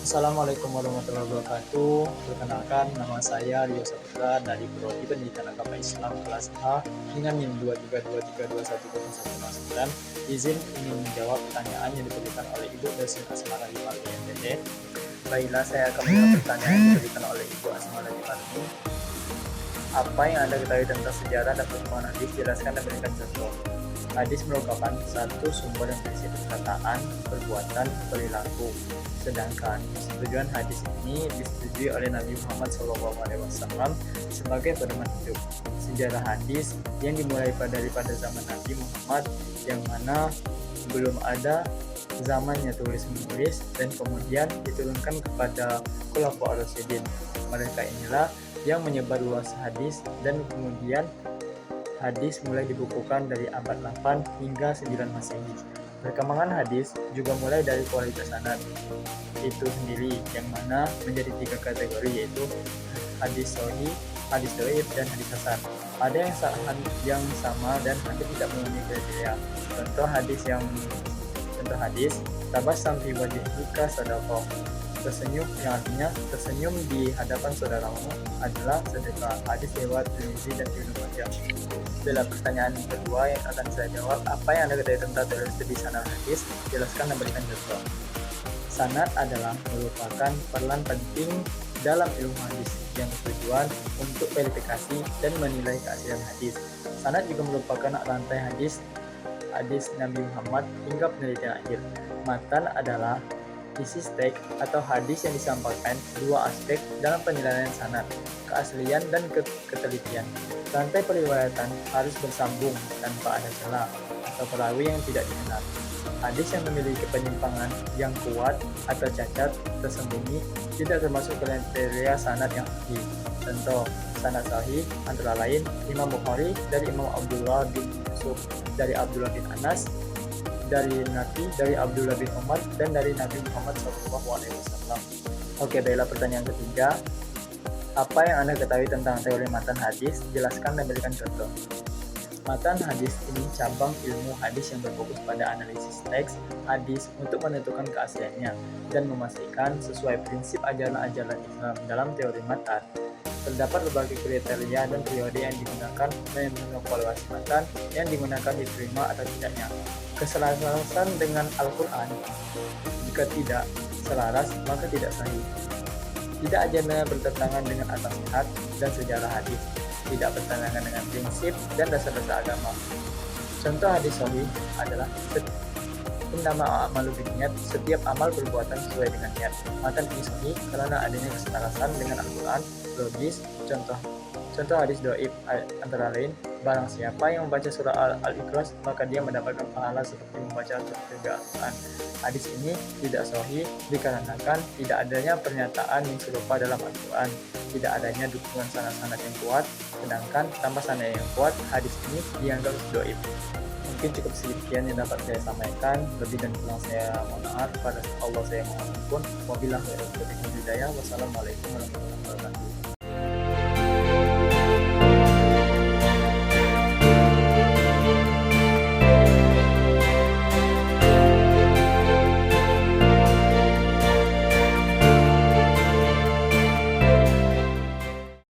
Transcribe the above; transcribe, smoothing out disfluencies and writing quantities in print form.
Assalamualaikum warahmatullahi wabarakatuh. Perkenalkan, nama saya Rio Saputra dari Prodi Pendidikan Agama Islam kelas A dengan NIM 233210109. Izin ingin menjawab pertanyaan yang diberikan oleh Ibu dosen Asmara Limardi NTT. Baiklah, saya akan menjawab pertanyaan yang diberikan oleh Ibu Asmara Limardi. Apa yang Anda ketahui tentang sejarah dan perkembangan hadis? Jelaskan dan berikan contoh. Hadis merupakan satu sumber yang berisi perkataan, perbuatan, perilaku. Sedangkan tujuan hadis ini disetujui oleh Nabi Muhammad SAW sebagai pedoman hidup. Sejarah hadis yang dimulai daripada zaman Nabi Muhammad, yang mana belum ada zamannya tulis menulis, dan kemudian diturunkan kepada Khulafaur Rasyidin. Mereka inilah yang menyebar luas hadis, dan kemudian hadis mulai dibukukan dari abad 8 hingga 9 Masehi. Perkembangan hadis juga mulai dari kualitas sanad itu sendiri, yang mana menjadi 3 kategori, yaitu hadis sahih, hadis dhaif, dan hadis hasan. Ada yang sama dan hampir tidak memenuhi kriteria. Contoh hadis tabassam fi wajhika sadaqah. Tersenyum, yang artinya tersenyum di hadapan saudaramu, adalah sedekah. Hadis riwayat Tirmidzi dan Ibnu Majah. Bila pertanyaan kedua yang akan saya jawab, apa yang Anda ketahui tentang teori studi sanad hadis? Jelaskan dan berikan contoh. Sanad adalah merupakan peran penting dalam ilmu hadis yang bertujuan untuk verifikasi dan menilai keaslian hadis. Sanad juga merupakan rantai hadis Nabi Muhammad hingga penelitian akhir. Matan adalah isi teks atau hadis yang disampaikan dua aspek dalam penilaian sanad, keaslian dan ketelitian. Rantai periwayatan harus bersambung tanpa ada celah atau perawi yang tidak dikenal. Hadis yang memiliki penyimpangan yang kuat atau cacat tersembunyi tidak termasuk kriteria sanad yang sahih. Contoh sanad sahih antara lain Imam Bukhari dari Imam Abdullah bin Yusuf, dari Abdullah bin Anas, dari Nabi, dari Abdullah bin Umar, dan dari Nabi Muhammad SAW. Oke, baiklah pertanyaan ketiga. Apa yang Anda ketahui tentang teori matan hadis? Jelaskan dan berikan contoh. Matan hadis ini cabang ilmu hadis yang berfokus pada analisis teks hadis untuk menentukan keasliannya dan memastikan sesuai prinsip ajaran-ajaran Islam. Dalam teori matan, terdapat berbagai kriteria dan periode yang digunakan dan mengevaluasi matan yang digunakan diterima atau tidaknya. Keselarasan dengan Al-Quran. Jika tidak selaras, maka tidak sahih. Tidak ajarannya bertentangan dengan al-nasihat dan sejarah hadis. Tidak bertentangan dengan prinsip dan dasar-dasar agama. Contoh hadis sahih adalah innama a'malu binniyat, setiap amal perbuatan sesuai dengan niat. Matan ini sahih karena adanya keselarasan dengan Al-Quran, logis. Contoh hadis dhaif antara lain, barang siapa yang membaca surah Al-Ikhlas maka dia mendapatkan pahala seperti membaca surah Al-Quran. Hadis ini tidak sahih dikarenakan tidak adanya pernyataan yang serupa dalam Al-Quran, tidak adanya dukungan sanad-sanad yang kuat, sedangkan tanpa sanad yang kuat, hadis ini dianggap dhaif. Mungkin cukup sekian yang dapat saya sampaikan. Lebih dan kurang saya mohon maaf. Pada Allah saya mohon ampun. Wabillahi taufiq wal hidayah. Wassalamualaikum warahmatullahi wabarakatuh.